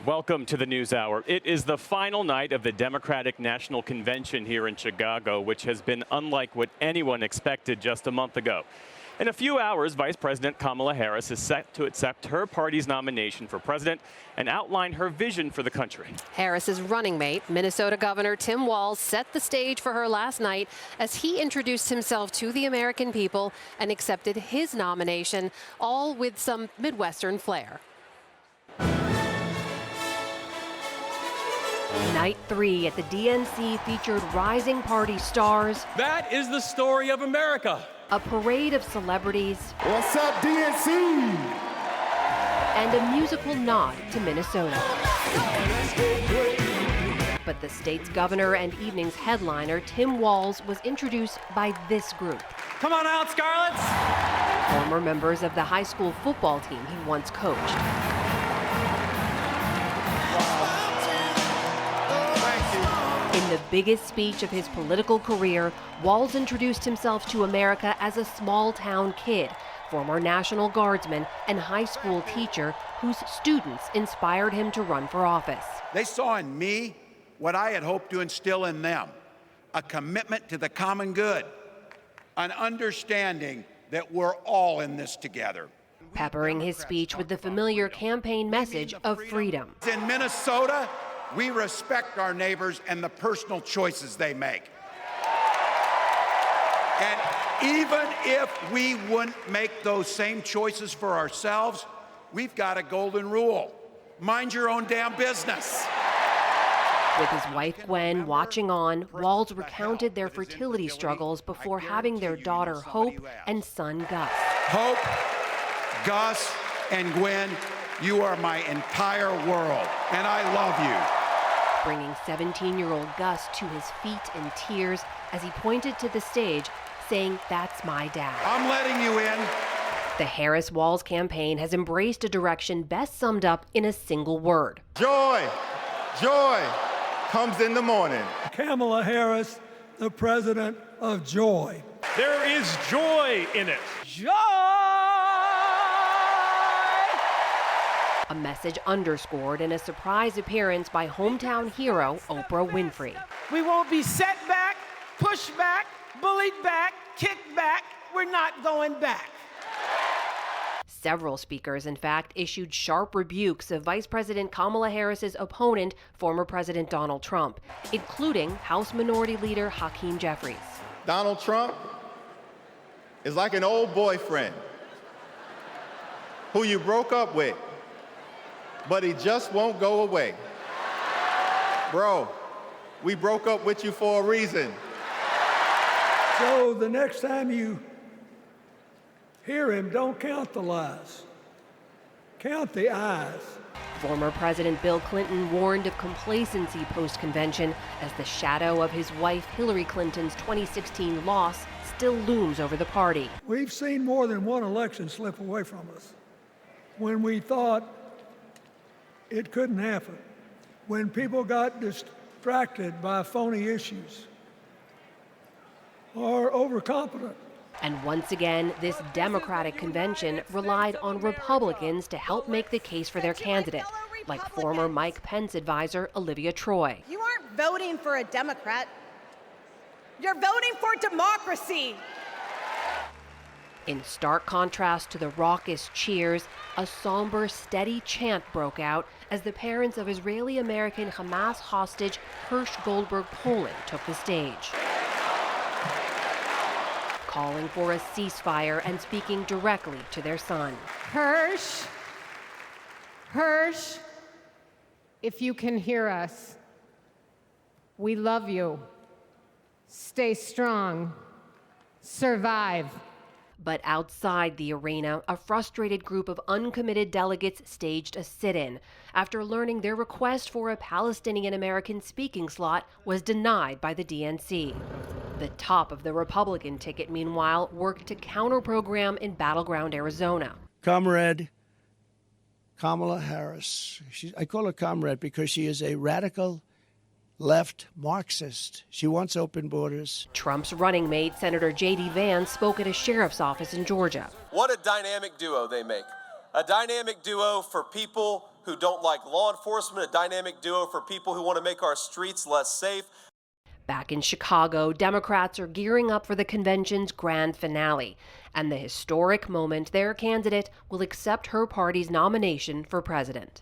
Welcome to the NewsHour. It is the final night of the Democratic National Convention here in Chicago, which has been unlike what anyone expected just a month ago. In a few hours, Vice President Kamala Harris is set to accept her party's nomination for president and outline her vision for the country. Harris's running mate, Minnesota Governor Tim Walz, set the stage for her last night as he introduced himself to the American people and accepted his nomination, all with some Midwestern flair. Night 3 at the DNC featured rising party stars. That is the story of America. A parade of celebrities. What's up, DNC? And a musical nod to Minnesota. But the state's governor and evening's headliner, Tim Walz, was introduced by this group. Come on out, Scarlets! Former members of the high school football team he once coached. In the biggest speech of his political career, Walz introduced himself to America as a small-town kid, former National Guardsman and high school teacher whose students inspired him to run for office. They saw in me what I had hoped to instill in them, a commitment to the common good, an understanding that we're all in this together. Peppering his speech with the familiar campaign message of freedom. In Minnesota, we respect our neighbors and the personal choices they make. And even if we wouldn't make those same choices for ourselves, we've got a golden rule. Mind your own damn business. With his wife Gwen watching on, Walz recounted their fertility struggles before having their daughter Hope and son Gus. Hope, Gus, and Gwen, you are my entire world, and I love you. Bringing 17-year-old Gus to his feet in tears as he pointed to the stage, saying, "That's my dad." I'm letting you in. The Harris-Walz campaign has embraced a direction best summed up in a single word. Joy, joy comes in the morning. Kamala Harris, the president of joy. There is joy in it. Joy! A message underscored in a surprise appearance by hometown hero Oprah Winfrey. We won't be set back, pushed back, bullied back, kicked back. We're not going back. Several speakers, in fact, issued sharp rebukes of Vice President Kamala Harris's opponent, former President Donald Trump, including House Minority Leader Hakeem Jeffries. Donald Trump is like an old boyfriend who you broke up with, but he just won't go away. Bro, we broke up with you for a reason. So the next time you hear him, don't count the lies. Count the eyes. Former President Bill Clinton warned of complacency post-convention as the shadow of his wife Hillary Clinton's 2016 loss still looms over the party. We've seen more than one election slip away from us when we thought it couldn't happen, when people got distracted by phony issues or overconfident. And once again, this Democratic convention relied on Republicans to help make the case for their candidate, like former Mike Pence advisor Olivia Troy. You aren't voting for a Democrat. You're voting for democracy. In stark contrast to the raucous cheers, a somber, steady chant broke out as the parents of Israeli-American Hamas hostage Hirsch Goldberg Poland took the stage, calling for a ceasefire and speaking directly to their son. Hirsch, if you can hear us, we love you. Stay strong. Survive. But outside the arena, a frustrated group of uncommitted delegates staged a sit-in after learning their request for a Palestinian-American speaking slot was denied by the DNC. The top of the Republican ticket, meanwhile, worked to counter-program in battleground Arizona. Comrade Kamala Harris. I call her comrade because she is a radical left Marxist. She wants open borders. Trump's running mate, Senator J.D. Vance, spoke at a sheriff's office in Georgia. What a dynamic duo they make. A dynamic duo for people who don't like law enforcement, a dynamic duo for people who want to make our streets less safe. Back in Chicago, Democrats are gearing up for the convention's grand finale and the historic moment their candidate will accept her party's nomination for president.